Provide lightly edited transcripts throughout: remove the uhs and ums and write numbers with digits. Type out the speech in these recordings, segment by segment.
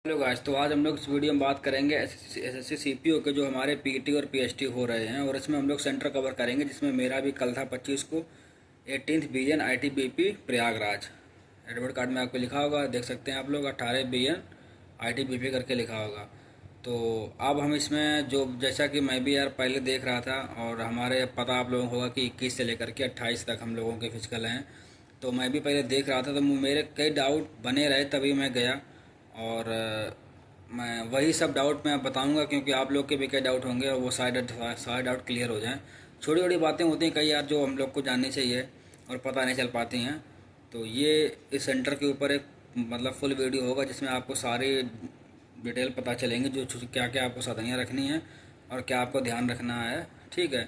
Hello guys, तो आज हम लोग इस वीडियो में बात करेंगे एसएससी सीपीओ के जो हमारे पीटी और पीएचटी हो रहे हैं, और इसमें हम लोग सेंटर कवर करेंगे, जिसमें मेरा भी कल था 25 को 18th BN ITBP Prayagraj. Admit card में आपको लिखा होगा, देख सकते हैं आप लोग, 18 बीएन आईटीबीपी करके लिखा होगा। तो अब हम इसमें जो, जैसा कि मैं भी यार पहले देख रहा था, और हमारे पता आप लोगों को होगा कि 21 से लेकर के 28 तक हम लोगों के फिजिकल हैं। तो मैं भी पहले देख रहा था, तो मेरे कई डाउट बने रहे, तभी मैं गया। और मैं वही सब डाउट मैं अब बताऊंगा, क्योंकि आप लोग के भी कई डाउट होंगे और वो सारे डाउट क्लियर हो जाएं। छोटी छोटी बातें होती हैं कई यार, जो हम लोग को जाननी चाहिए और पता नहीं चल पाती हैं। तो ये इस सेंटर के ऊपर एक मतलब फुल वीडियो होगा, जिसमें आपको सारी डिटेल पता चलेंगी, जो क्या क्या आपको सावधानियाँ रखनी है और क्या आपको ध्यान रखना है। ठीक है,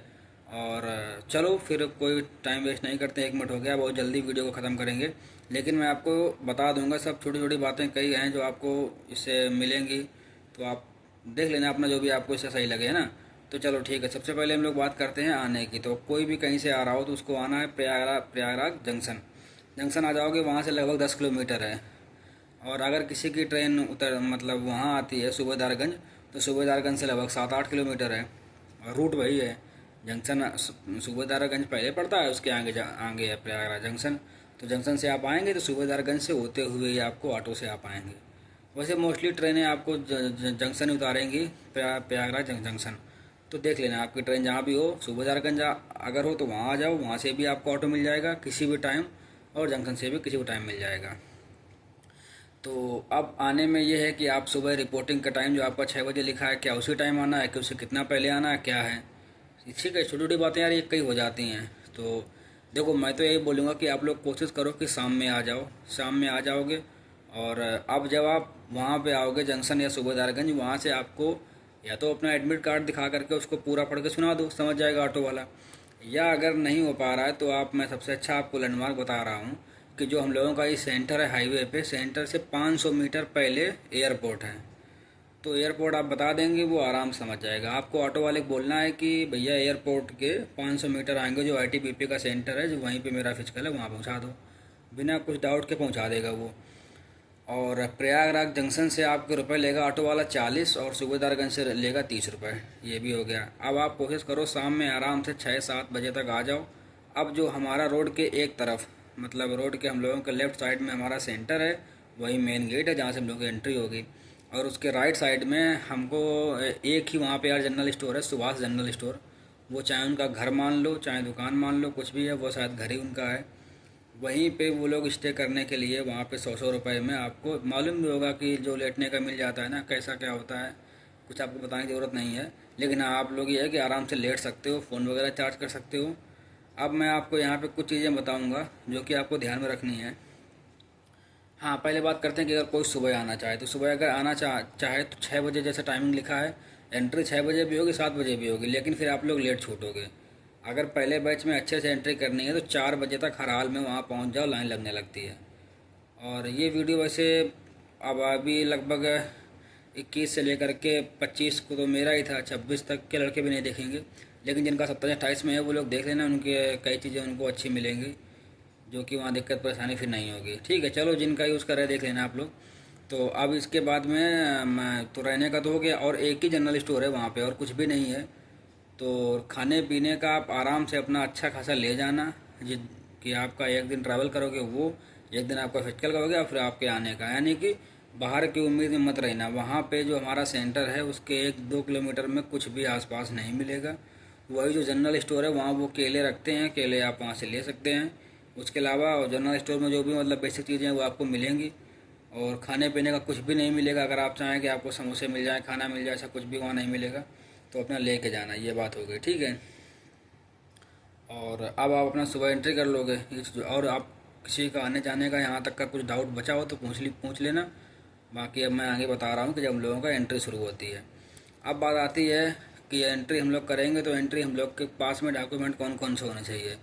और चलो फिर कोई टाइम वेस्ट नहीं करते, 1 मिनट हो गया, बहुत जल्दी वीडियो को ख़त्म करेंगे। लेकिन मैं आपको बता दूंगा, सब छोटी छोटी बातें कई हैं जो आपको इससे मिलेंगी, तो आप देख लेना अपना जो भी आपको इससे सही लगे, है ना। तो चलो ठीक है, सबसे पहले हम लोग बात करते हैं आने की। तो कोई भी कहीं से आ रहा हो तो उसको आना है प्रयागराज जंक्शन। जंक्शन आ जाओगे, वहाँ से लगभग 10 किलोमीटर है। और अगर किसी की ट्रेन उतर मतलब वहाँ आती है सूबेदारगंज, तो सूबेदारगंज से लगभग 7-8 किलोमीटर है, और रूट वही है। जंक्शन सूबेदारगंज पहले पड़ता है, उसके आगे है प्रयागराज जंक्शन। तो जंक्शन से आप आएंगे तो सूबेदारगंज से होते हुए ही आपको ऑटो से आप आएंगे। वैसे मोस्टली ट्रेनें आपको जंक्शन ही उतारेंगी, प्रयागराज जंक्शन। तो देख लेना, आपकी ट्रेन जहाँ भी हो, सूबेदारगंज अगर हो तो वहाँ आ जाओ, वहाँ से भी आपको ऑटो मिल जाएगा किसी भी टाइम, और जंक्शन से भी किसी भी टाइम मिल जाएगा। तो अब आने में ये है कि आप सुबह रिपोर्टिंग का टाइम जो आपका 6 बजे लिखा है, क्या उसी टाइम आना है, कि उससे कितना पहले आना है, क्या है। ठीक है, छोटी छोटी बातें यार ये कई हो जाती हैं। तो देखो, मैं तो यही बोलूँगा कि आप लोग कोशिश करो कि शाम में आ जाओ, शाम में आ जाओगे। और अब जब आप वहाँ पे आओगे जंक्शन या सूबेदारगंज, वहाँ से आपको या तो अपना एडमिट कार्ड दिखा करके उसको पूरा पढ़ के सुना दो, समझ जाएगा ऑटो वाला। या अगर नहीं हो पा रहा है तो आप, मैं सबसे अच्छा आपको लैंडमार्क बता रहा हूँ कि जो हम लोगों का ये सेंटर है हाईवे पे, सेंटर से 500 मीटर पहले एयरपोर्ट है। तो एयरपोर्ट आप बता देंगे, वो आराम से समझ जाएगा। आपको ऑटो वाले को बोलना है कि भैया एयरपोर्ट के 500 मीटर आएंगे जो आईटीबीपी का सेंटर है, जो वहीं पे मेरा फिजिकल है, वहाँ पहुँचा दो। बिना कुछ डाउट के पहुँचा देगा वो। और प्रयागराज जंक्शन से आपके रुपए लेगा ऑटो वाला 40, और सूबेदारगंज से लेगा 30 रुपये। ये भी हो गया। अब आप कोशिश करो शाम में आराम से 6-7 बजे तक आ जाओ। अब जो हमारा रोड के एक तरफ, मतलब रोड के हम लोगों के लेफ्ट साइड में हमारा सेंटर है, वही मेन गेट है जहाँ से हम लोग की एंट्री होगी। और उसके राइट साइड में हमको एक ही वहाँ पे यार जनरल स्टोर है, सुभाष जनरल स्टोर। वो चाहे उनका घर मान लो, चाहे दुकान मान लो, कुछ भी है, वो शायद घर ही उनका है। वहीं पे वो लोग स्टे करने के लिए वहाँ पे 100-100 रुपये में, आपको मालूम भी होगा कि जो लेटने का मिल जाता है ना, कैसा क्या होता है, कुछ आपको बताने की ज़रूरत नहीं है। लेकिन हाँ, आप लोग ये है कि आराम से लेट सकते हो, फ़ोन वगैरह चार्ज कर सकते हो। अब मैं आपको यहाँ पे कुछ चीज़ें बताऊँगा जो कि आपको ध्यान में रखनी है। हाँ, पहले बात करते हैं कि अगर कोई सुबह आना चाहे, तो सुबह अगर आना चाहे तो 6 बजे जैसा टाइमिंग लिखा है। एंट्री 6 बजे भी होगी, 7 बजे भी होगी, लेकिन फिर आप लोग लेट छूटोगे। अगर पहले बैच में अच्छे से एंट्री करनी है तो 4 बजे तक हर हाल में वहाँ पहुँच जाओ, लाइन लगने लगती है। और ये वीडियो वैसे अब अभी लगभग 21 से लेकर के 25 को तो मेरा ही था, 26 तक के लड़के भी नहीं देखेंगे। लेकिन जिनका 27-28 में है वो लोग देख लेना, उनके कई चीज़ें उनको अच्छी मिलेंगी, जो कि वहाँ दिक्कत परेशानी फिर नहीं होगी। ठीक है, चलो जिनका यूज़ कर रहे देख लेना आप लोग। तो अब इसके बाद में मैं तो रहने का तो हो गया, और एक ही जनरल स्टोर है वहाँ पे, और कुछ भी नहीं है। तो खाने पीने का आप आराम से अपना अच्छा खासा ले जाना, जि कि आपका एक दिन ट्रैवल करोगे, वो एक दिन आपका फिजिकल का हो गया, फिर आपके आने का। यानी कि बाहर की उम्मीद में मत रहना। वहाँ पे जो हमारा सेंटर है उसके 1-2 किलोमीटर में कुछ भी आसपास नहीं मिलेगा। वही जो जनरल स्टोर है वहाँ वो केले रखते हैं, केले आप वहाँ से ले सकते हैं। उसके अलावा जनरल स्टोर में जो भी मतलब बेसिक चीज़ें हैं वो आपको मिलेंगी। और खाने पीने का कुछ भी नहीं मिलेगा। अगर आप चाहें कि आपको समोसे मिल जाए, खाना मिल जाए, ऐसा कुछ भी वहाँ नहीं मिलेगा। तो अपना लेके जाना, ये बात हो गई। ठीक है, और अब आप अपना सुबह एंट्री कर लोगे। और आप किसी का आने जाने का यहाँ तक का कुछ डाउट बचा हो तो पूछ लेना। बाकी अब मैं आगे बता रहा हूँ कि जब हम लोगों का एंट्री शुरू होती है। अब बात आती है कि एंट्री हम लोग करेंगे, तो एंट्री हम लोग के पास में डॉक्यूमेंट कौन कौन से होने चाहिए,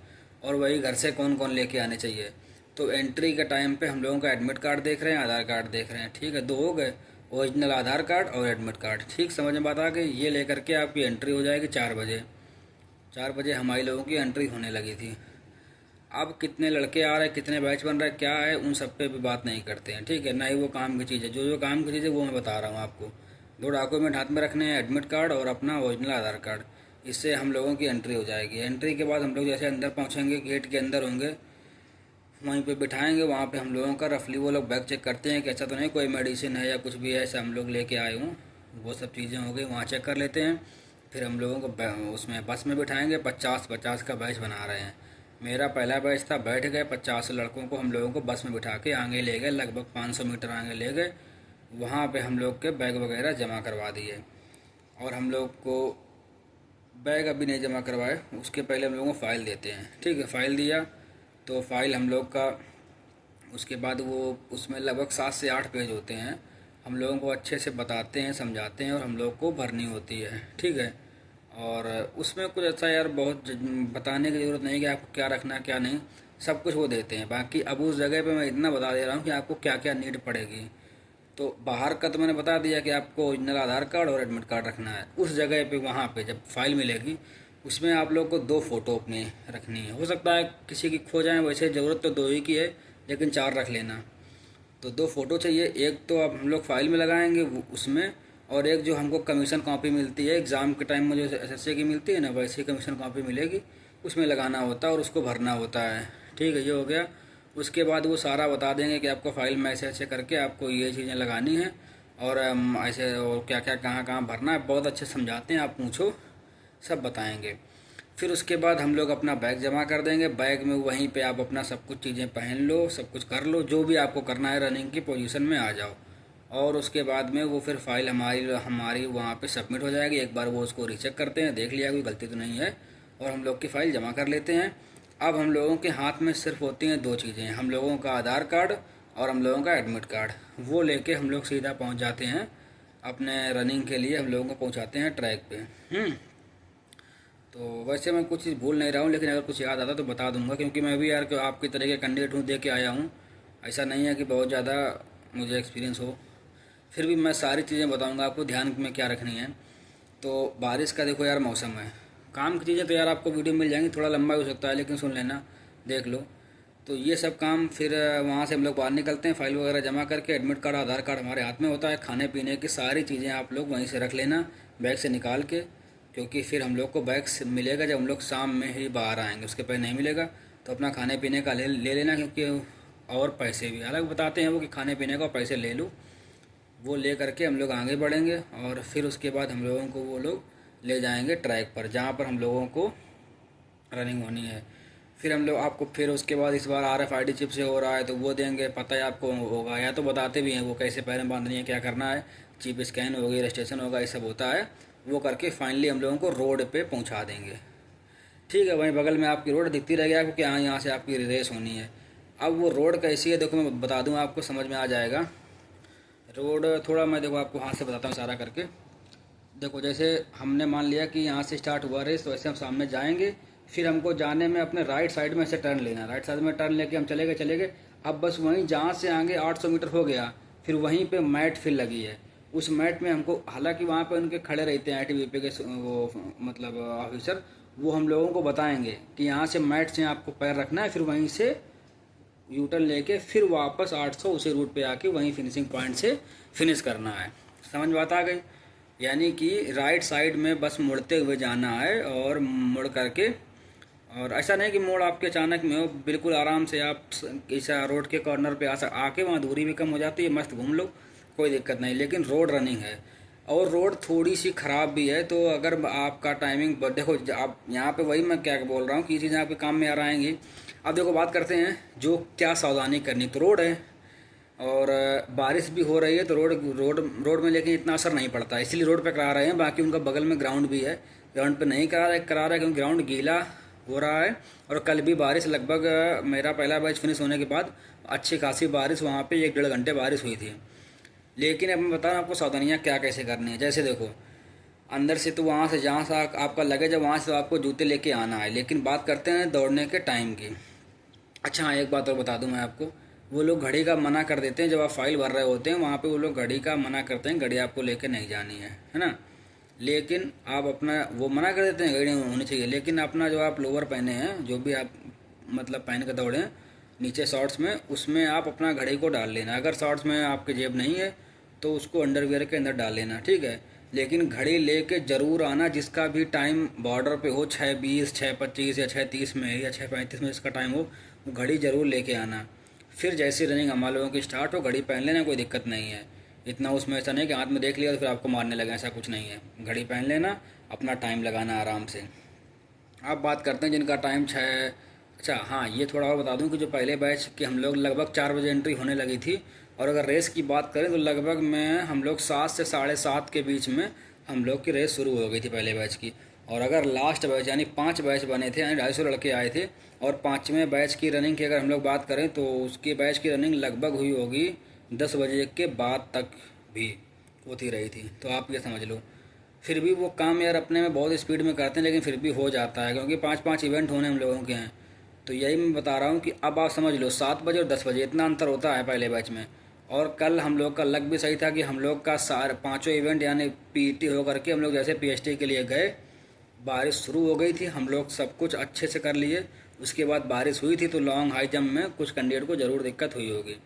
और वही घर से कौन कौन लेके आने चाहिए। तो एंट्री के टाइम पे हम लोगों का एडमिट कार्ड देख रहे हैं, आधार कार्ड देख रहे हैं। ठीक है, 2 हो गए, ओरिजिनल आधार कार्ड और एडमिट कार्ड। ठीक, समझ में बात आ गई। ये लेकर के आपकी एंट्री हो जाएगी 4 बजे। 4 बजे हमारे लोगों की एंट्री होने लगी थी। अब कितने लड़के आ रहे हैं, कितने बैच बन रहे हैं, क्या है, उन सब पे भी बात नहीं करते हैं, ठीक है। ना ही वो काम की चीज़ है। जो जो काम की चीज़ है वो मैं बता रहा हूँ आपको। 2 डॉक्यूमेंट हाथ में रखने हैं, एडमिट कार्ड और अपना ओरिजिनल आधार कार्ड। इससे हम लोगों की एंट्री हो जाएगी। एंट्री के बाद हम लोग जैसे अंदर पहुँचेंगे, गेट के अंदर होंगे, वहीं पे बिठाएंगे। वहाँ पे हम लोगों का रफली वो लोग बैग चेक करते हैं कि ऐसा तो नहीं कोई मेडिसिन है या कुछ भी है ऐसा हम लोग लेके आए हों। वो सब चीज़ें हो गई, वहाँ चेक कर लेते हैं। फिर हम लोगों को उसमें बस में बिठाएंगे। 50-50 का बैच बना रहे हैं। मेरा पहला बैच था, बैठ गए 50 लड़कों को हम लोगों को बस में बिठा के आगे ले गए, लगभग 500 मीटर आगे ले गए। वहाँ पे हम लोग के बैग वगैरह जमा करवा दिए। और हम लोग को बैग अभी नहीं जमा करवाए, उसके पहले हम लोगों को फ़ाइल देते हैं, ठीक है। फ़ाइल दिया तो फ़ाइल हम लोग का, उसके बाद वो उसमें लगभग 7 से 8 पेज होते हैं। हम लोगों को अच्छे से बताते हैं, समझाते हैं और हम लोग को भरनी होती है, ठीक है। और उसमें कुछ ऐसा यार बहुत बताने की ज़रूरत नहीं कि आपको क्या रखना है क्या नहीं, सब कुछ वो देते हैं। बाकी अब उस जगह पे मैं इतना बता दे रहा हूँ कि आपको क्या क्या नीड पड़ेगी। तो बाहर का तो मैंने बता दिया कि आपको ओरिजिनल आधार कार्ड और एडमिट कार्ड रखना है। उस जगह पे वहाँ पे जब फाइल मिलेगी उसमें आप लोग को 2 फ़ोटो अपनी रखनी है। हो सकता है किसी की खो जाए, वैसे ज़रूरत तो 2 ही की है, लेकिन 4 रख लेना। तो 2 फ़ोटो चाहिए। एक तो अब हम लोग फाइल में लगाएंगे उसमें, और एक जो हमको कमीशन कॉपी मिलती है एग्ज़ाम के टाइम में, जो एसएससी की मिलती है ना, वैसे ही कमीशन कॉपी मिलेगी, उसमें लगाना होता है और उसको भरना होता है, ठीक है। ये हो गया। उसके बाद वो सारा बता देंगे कि आपको फाइल में ऐसे ऐसे करके आपको ये चीज़ें लगानी है और ऐसे, और क्या क्या कहाँ कहाँ भरना है, बहुत अच्छे समझाते हैं। आप पूछो, सब बताएंगे। फिर उसके बाद हम लोग अपना बैग जमा कर देंगे। बैग में वहीं पे आप अपना सब कुछ चीज़ें पहन लो, सब कुछ कर लो, जो भी आपको करना है, रनिंग की पोजीशन में आ जाओ। और उसके बाद में वो फिर फाइल हमारी वहाँ पे सबमिट हो जाएगी। एक बार वो उसको रीचेक करते हैं, देख लिया कोई गलती तो नहीं है, और हम लोग की फ़ाइल जमा कर लेते हैं। अब हम लोगों के हाथ में सिर्फ होती हैं 2 चीज़ें, हम लोगों का आधार कार्ड और हम लोगों का एडमिट कार्ड। वो लेके हम लोग सीधा पहुँच जाते हैं अपने रनिंग के लिए, हम लोगों को पहुँचाते हैं ट्रैक पे। तो वैसे मैं कुछ चीज़ भूल नहीं रहा हूँ, लेकिन अगर कुछ याद आता तो बता दूंगा, क्योंकि मैं भी यार आपकी तरह के कैंडिडेट हूँ, दे के आया हूँ। ऐसा नहीं है कि बहुत ज़्यादा मुझे एक्सपीरियंस हो, फिर भी मैं सारी चीज़ें बताऊंगा आपको ध्यान में क्या रखनी है। तो बारिश का देखो यार मौसम है, काम की चीज़ें तो यार आपको वीडियो मिल जाएंगी, थोड़ा लंबा हो सकता है लेकिन सुन लेना, देख लो। तो ये सब काम फिर वहाँ से हम लोग बाहर निकलते हैं, फाइल वगैरह जमा करके। एडमिट कार्ड आधार कार्ड हमारे हाथ में होता है। खाने पीने की सारी चीज़ें आप लोग वहीं से रख लेना बैग से निकाल के, क्योंकि फिर हम लोग को बैग मिलेगा जब हम लोग शाम में ही बाहर आएंगे, उसके पहले नहीं मिलेगा। तो अपना खाने पीने का ले लेना, क्योंकि और पैसे भी अलग बताते हैं वो कि खाने पीने का पैसे ले लो। वो ले करके हम लोग आगे बढ़ेंगे और फिर उसके बाद हम लोगों को वो लोग ले जाएंगे ट्रैक पर, जहाँ पर हम लोगों को रनिंग होनी है। फिर हम लोग आपको फिर उसके बाद इस बार RFID चिप से हो रहा है तो वो देंगे, पता है आपको होगा, या तो बताते भी हैं वो कैसे पैर में बांधनी है, क्या करना है, चिप स्कैन होगी, रजिस्ट्रेशन होगा, ये सब होता है। वो करके फाइनली हम लोगों को रोड पे पहुंचा देंगे, ठीक है। वहीं बगल में आपकी रोड दिखती रहेगी आपको कि हाँ यहाँ से आपकी रेस होनी है। अब वो रोड कैसी है देखो, मैं बता दूँ आपको, समझ में आ जाएगा। रोड थोड़ा मैं देखो आपको हाथ से बताता हूँ सारा करके। देखो जैसे हमने मान लिया कि यहाँ से स्टार्ट हुआ रेस, तो वैसे हम सामने जाएंगे। फिर हमको जाने में अपने राइट साइड में से टर्न लेना, राइट साइड में टर्न लेके हम चले गए। अब बस वहीं जहाँ से आगे 800 मीटर हो गया, फिर वहीं पे मैट फिर लगी है। उस मैट में हमको, हालांकि वहाँ पे उनके खड़े रहते हैं ITBP के वो मतलब ऑफिसर, वो हम लोगों को बताएंगे कि यहाँ से मैट से आपको पैर रखना है, फिर वहीं से यूटर्न लेके फिर वापस 800 उसी रूट पे आके वहीं फिनिशिंग पॉइंट से फिनिश करना है। समझ बात आ गई? यानी कि राइट साइड में बस मुड़ते हुए जाना है और मुड़ करके, और ऐसा नहीं कि मोड़ आपके अचानक में हो, बिल्कुल आराम से आप ऐसा रोड के कॉर्नर पे आके वहाँ दूरी भी कम हो जाती है, मस्त घूम लो, कोई दिक्कत नहीं। लेकिन रोड रनिंग है और रोड थोड़ी सी ख़राब भी है, तो अगर आपका टाइमिंग देखो, आप यहाँ पे वही मैं क्या बोल रहा हूँ कि ये चीज़ें आपके काम में आ आएंगी। अब देखो बात करते हैं जो क्या सावधानी करनी। तो रोड है और बारिश भी हो रही है, तो रोड में लेकिन इतना असर नहीं पड़ता है, इसलिए रोड पे करा रहे हैं। बाकी उनका बगल में ग्राउंड भी है, ग्राउंड पे नहीं करा रहा है क्योंकि ग्राउंड गीला हो रहा है। और कल भी बारिश लगभग मेरा पहला बैच फिनिश होने के बाद अच्छी खासी बारिश, वहाँ पे 1-1.5 घंटे बारिश हुई थी। लेकिन अब मैं बता रहा हूँ आपको सावधानियाँ क्या कैसे करनी है। जैसे देखो, अंदर से तो वहाँ से जहाँ से आपका लगेज है वहाँ से तो आपको जूते लेके आना है, लेकिन बात करते हैं दौड़ने के टाइम की। अच्छा हाँ, एक बात और बता दूं मैं आपको, वो लोग घड़ी का मना कर देते हैं। जब आप फाइल भर रहे होते हैं वहाँ पे वो लोग घड़ी का मना करते हैं, घड़ी आपको लेके नहीं जानी है ना। लेकिन आप अपना, वो मना कर देते हैं घड़ी होनी चाहिए, लेकिन अपना जो आप लोअर पहने हैं, जो भी आप मतलब पहन के दौड़ें नीचे शॉर्ट्स में, उसमें आप अपना घड़ी को डाल लेना। अगर शॉर्ट्स में आपकी जेब नहीं है तो उसको अंडरवियर के अंदर डाल लेना, ठीक है। लेकिन घड़ी लेके ज़रूर आना, जिसका भी टाइम बॉर्डर पे हो, 6:20, 6:25 या 6:30 में या 6:35 में जिसका टाइम हो, वो घड़ी ज़रूर लेके आना। फिर जैसी रनिंग हमारे लोगों की स्टार्ट हो, घड़ी पहन लेना, कोई दिक्कत नहीं है। इतना उसमें ऐसा नहीं कि हाथ में देख लिया तो फिर आपको मारने लगे, ऐसा कुछ नहीं है। घड़ी पहन लेना, अपना टाइम लगाना आराम से। आप बात करते हैं जिनका टाइम 6। अच्छा हाँ, ये थोड़ा और बता दूं कि जो पहले बैच के हम लोग लगभग 4 बजे एंट्री होने लगी थी, और अगर रेस की बात करें तो लगभग में हम लोग 7 से 7:30 के बीच में हम लोग की रेस शुरू हो गई थी पहले बैच की। और अगर लास्ट बैच यानी 5 बैच बने थे, यानी 250 लड़के आए थे, और 5वें बैच की रनिंग की अगर हम लोग बात करें तो उसके बैच की रनिंग लगभग हुई होगी 10 बजे के बाद तक भी होती रही थी। तो आप ये समझ लो, फिर भी वो काम यार अपने में बहुत स्पीड में करते हैं, लेकिन फिर भी हो जाता है, क्योंकि 5-5 इवेंट होने हम लोगों के हैं। तो यही मैं बता रहा हूँ कि अब आप समझ लो 7 बजे और 10 बजे इतना अंतर होता है पहले बैच में। और कल हम लोग का लक भी सही था कि हम लोग का सारे 5 इवेंट यानी पीटी हो करके हम लोग जैसे पीएसटी के लिए गए, बारिश शुरू हो गई थी, हम लोग सब कुछ अच्छे से कर लिए। उसके बाद बारिश हुई थी, तो लॉन्ग हाई जंप में कुछ कैंडिडेट को ज़रूर दिक्कत हुई होगी।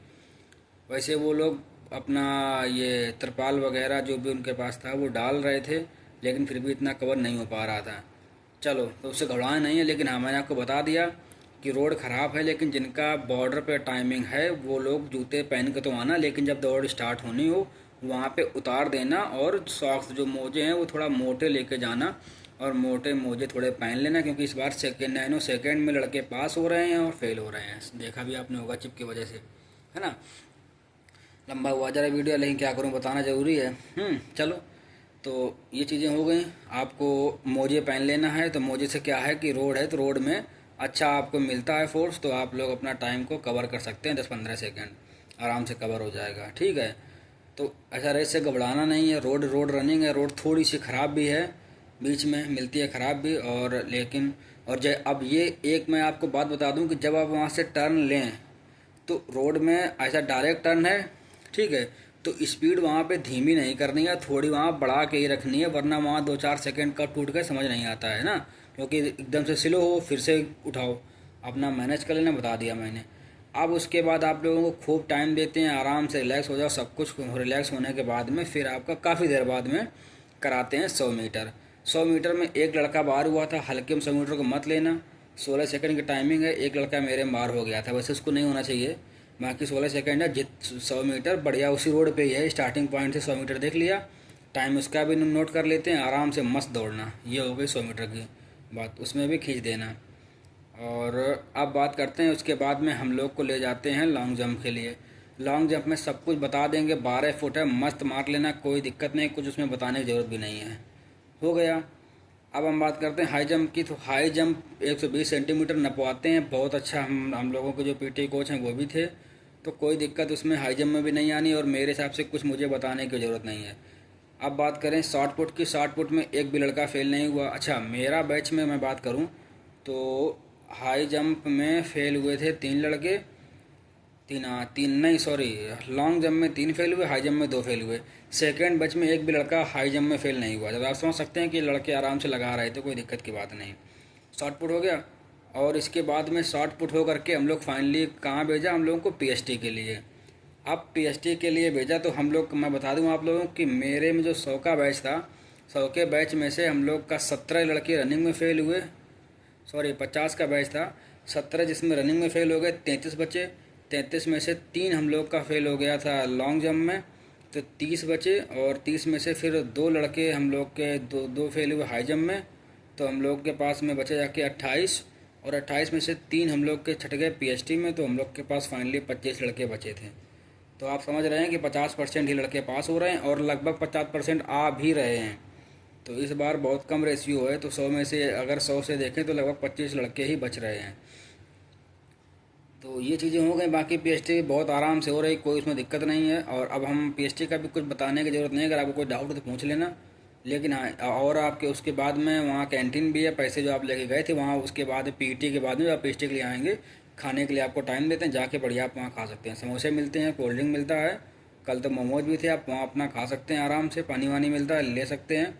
वैसे वो लोग अपना ये तिरपाल वगैरह जो भी उनके पास था वो डाल रहे थे, लेकिन फिर भी इतना कवर नहीं हो पा रहा था। चलो, तो उससे घबराना नहीं है, लेकिन हाँ मैंने आपको बता दिया कि रोड ख़राब है, लेकिन जिनका बॉर्डर पे टाइमिंग है वो लोग जूते पहन के तो आना, लेकिन जब दौड़ स्टार्ट होनी हो वहाँ पे उतार देना, और सॉक्स जो मोजे हैं वो थोड़ा मोटे लेके जाना, और मोटे मोजे थोड़े पहन लेना, क्योंकि इस बार नैनो सेकेंड में लड़के पास हो रहे हैं और फेल हो रहे हैं। देखा भी आपने होगा चिप की वजह से, है ना। लंबा हुआ ज़रा वीडियो, लेकिन क्या करूँ, बताना ज़रूरी है। चलो, तो ये चीज़ें हो गई। आपको मोजे पहन लेना है, तो मोजे से क्या है कि रोड है तो रोड में अच्छा आपको मिलता है फोर्स, तो आप लोग अपना टाइम को कवर कर सकते हैं, 10-15 सेकेंड आराम से कवर हो जाएगा, ठीक है। तो ऐसा रेस से घबराना नहीं है। रोड रोड रनिंग है, रोड थोड़ी सी ख़राब भी है, बीच में मिलती है ख़राब भी, और लेकिन और जय अब ये एक मैं आपको बात बता दूं कि जब आप वहाँ से टर्न लें तो रोड में ऐसा डायरेक्ट टर्न है, ठीक है, तो स्पीड वहाँ पे धीमी नहीं करनी है, थोड़ी वहाँ बढ़ा के ही रखनी है, वरना वहाँ 2-4 सेकंड का टूट के समझ नहीं आता है ना, क्योंकि एकदम से स्लो हो फिर से उठाओ, अपना मैनेज कर लेना, बता दिया मैंने। अब उसके बाद आप लोगों को खूब टाइम देते हैं, आराम से रिलैक्स हो जाओ, सब कुछ रिलैक्स होने के बाद में फिर आपका काफ़ी देर बाद में कराते हैं 100 मीटर। 100 मीटर में एक लड़का बाहर हुआ था, हल्के में 100 मीटर को मत लेना, 16 सेकंड की टाइमिंग है। एक लड़का मेरे में बाहर हो गया था, वैसे उसको नहीं होना चाहिए, बाकी 16 सेकंड है। 100 मीटर बढ़िया उसी रोड पे ही है, स्टार्टिंग पॉइंट से 100 मीटर देख लिया, टाइम उसका भी नोट कर लेते हैं, आराम से मस्त दौड़ना। ये हो गई 100 मीटर की बात, उसमें भी खींच देना। और अब बात करते हैं, उसके बाद में हम लोग को ले जाते हैं लॉन्ग जंप के लिए। लॉन्ग जंप में सब कुछ बता देंगे, 12 फुट है, मस्त मार लेना, कोई दिक्कत नहीं, कुछ उसमें बताने की ज़रूरत भी नहीं है। हो गया। अब हम बात करते हैं हाई जंप की। तो हाई जंप 120 सेंटीमीटर नपवाते हैं, बहुत अच्छा। हम लोगों के जो पीटी कोच हैं वो भी थे, तो कोई दिक्कत उसमें हाई जंप में भी नहीं आनी, और मेरे हिसाब से कुछ मुझे बताने की ज़रूरत नहीं है। अब बात करें शॉर्ट पुट की, शॉर्ट पुट में एक भी लड़का फेल नहीं हुआ। अच्छा, मेरा बैच में मैं बात करूं तो हाई जंप में फेल हुए थे 3 लड़के, तीन नहीं सॉरी, लॉन्ग जंप में 3 फेल हुए, हाई जंप में 2 फेल हुए। सेकेंड बैच में एक भी लड़का हाई जंप में फेल नहीं हुआ। जब आप समझ सकते हैं कि लड़के आराम से लगा रहे थे, कोई दिक्कत की बात नहीं। शॉर्ट पुट हो गया, और इसके बाद में शॉर्ट पुट हो करके हम लोग फाइनली कहाँ भेजा, हम लोगों को पीएसटी के लिए। अब पीएसटी के लिए भेजा तो हम लोग, मैं बता दूं आप लोगों कि मेरे में जो 100 का बैच था, 100 के बैच में से हम लोग का 17 लड़के रनिंग में फेल हुए, सॉरी 50 का बैच था, 17 जिसमें रनिंग में फेल हो गए, 33 बचे। 33 में से 3 हम लोग का फेल हो गया था लॉन्ग जंप में, तो 30 बचे, और 30 में से फिर 2 लड़के हम लोग के दो फेल हुए हाई जंप में, तो हम लोग के पास में बचे जाके 28, और 28 में से 3 हम लोग के छट गए पीएसटी में, तो हम लोग के पास फाइनली 25 लड़के बचे थे। तो आप समझ रहे हैं कि 50% ही लड़के पास हो रहे हैं, और लगभग 50% आ भी रहे हैं। तो इस बार बहुत कम रेशियो है, तो 100 में से अगर 100 से देखें तो लगभग 25 लड़के ही बच रहे हैं। तो ये चीज़ें हो गई, बाकी पीएचडी बहुत आराम से हो रही, कोई उसमें दिक्कत नहीं है। और अब हम पीएचडी का भी कुछ बताने की ज़रूरत नहीं है, अगर आपको कोई डाउट हो तो पूछ लेना। लेकिन हाँ, और आपके उसके बाद में वहाँ कैंटीन भी है, पैसे जो आप लेके गए थे वहाँ, उसके बाद पीटी के बाद में आप पीएचडी के लिए आएंगे, खाने के लिए आपको टाइम देते हैं, जाके बढ़िया आप वहाँ खा सकते हैं, समोसे मिलते हैं, कोल्ड ड्रिंक मिलता है, कल तो मोमोज भी थे, आप वहाँ अपना खा सकते हैं आराम से, पानी वानी मिलता है, ले सकते हैं।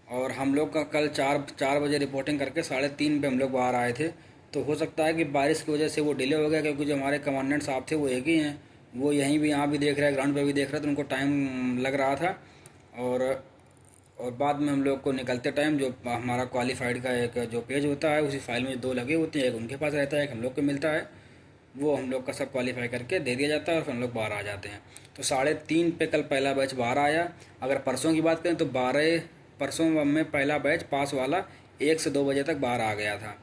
और हम लोग का कल 4 बजे रिपोर्टिंग करके 3:30 पे हम लोग बाहर आए थे, तो हो सकता है कि बारिश की वजह से वो डिले हो गया, क्योंकि जो हमारे कमांडेंट साहब थे वो एक ही हैं, वो यहीं भी यहाँ भी देख रहे हैं, ग्राउंड पे भी देख रहे थे, तो उनको टाइम लग रहा था। और और बाद में हम लोग को निकलते टाइम जो हमारा क्वालिफाइड का एक जो पेज होता है, उसी फाइल में 2 लगे होते हैं, एक उनके पास रहता है, एक हम लोग को मिलता है। वो हम लोग का सब क्वालिफाई करके दे दिया जाता है और फिर हम लोग बाहर आ जाते हैं। तो 3:30 पे कल पहला बैच बाहर आया। अगर परसों की बात करें तो 12 परसों में पहला बैच पास वाला 1 से 2 बजे तक बाहर आ गया था।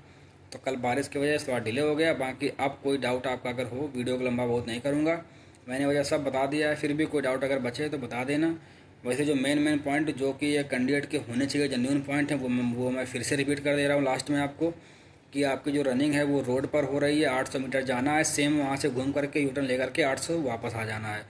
तो कल बारिश की वजह से थोड़ा डिले हो गया। बाकी अब कोई डाउट आपका अगर हो, वीडियो को लंबा बहुत नहीं करूँगा, मैंने वजह सब बता दिया है। फिर भी कोई डाउट अगर बचे तो बता देना। वैसे जो मेन पॉइंट जो कि ये कैंडिडेट के होने चाहिए जेन्युइन पॉइंट है, वो मैं फिर से रिपीट कर दे रहा हूँ लास्ट में आपको, कि आपकी जो रनिंग है वो रोड पर हो रही है, 800 मीटर जाना है, सेम वहाँ से घूम करके यूटर्न लेकर के 800 वापस आ जाना है।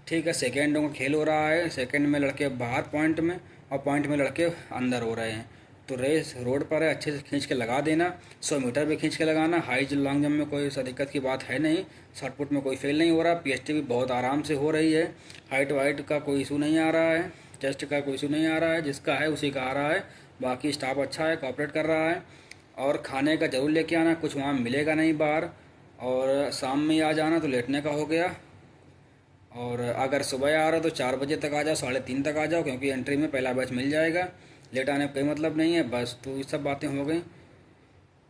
ठीक है, सेकेंडों का खेल हो रहा है, सेकेंड में लड़के बाहर पॉइंट में और पॉइंट में लड़के अंदर हो रहे हैं। तो रेस रोड पर है, अच्छे से खींच के लगा देना, 100 मीटर भी खींच के लगाना। हाई लॉन्ग जंप में कोई सा दिक्कत की बात है नहीं, शॉर्टपुट में कोई फेल नहीं हो रहा, पीएचटी भी बहुत आराम से हो रही है, हाइट वाइट का कोई इशू नहीं आ रहा है, चेस्ट का कोई इशू नहीं आ रहा है, जिसका है उसी का आ रहा है। बाकी स्टाफ अच्छा है, कोऑपरेट कर रहा है। और खाने का ज़रूर लेके आना, कुछ वहाँ मिलेगा नहीं बाहर, और शाम में ही आ जाना तो लेटने का हो गया। और अगर सुबह आ रहा तो 4 बजे तक आ जाओ, 3:30 तक आ जाओ, क्योंकि एंट्री में पहला बैच मिल जाएगा। लेट आने का कोई मतलब नहीं है। बस तो ये सब बातें हो गई,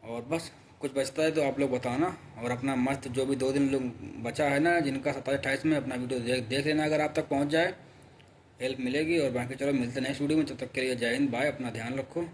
और बस कुछ बचता है तो आप लोग बताना। और अपना मस्त जो भी 2 दिन लोग बचा है ना, जिनका 27-28 में, अपना वीडियो देख लेना अगर आप तक पहुँच जाए, हेल्प मिलेगी। और बाकी चलो मिलते हैं नेक्स्ट वीडियो में, तब तक के लिए जय हिंद, बाय, अपना ध्यान रखो।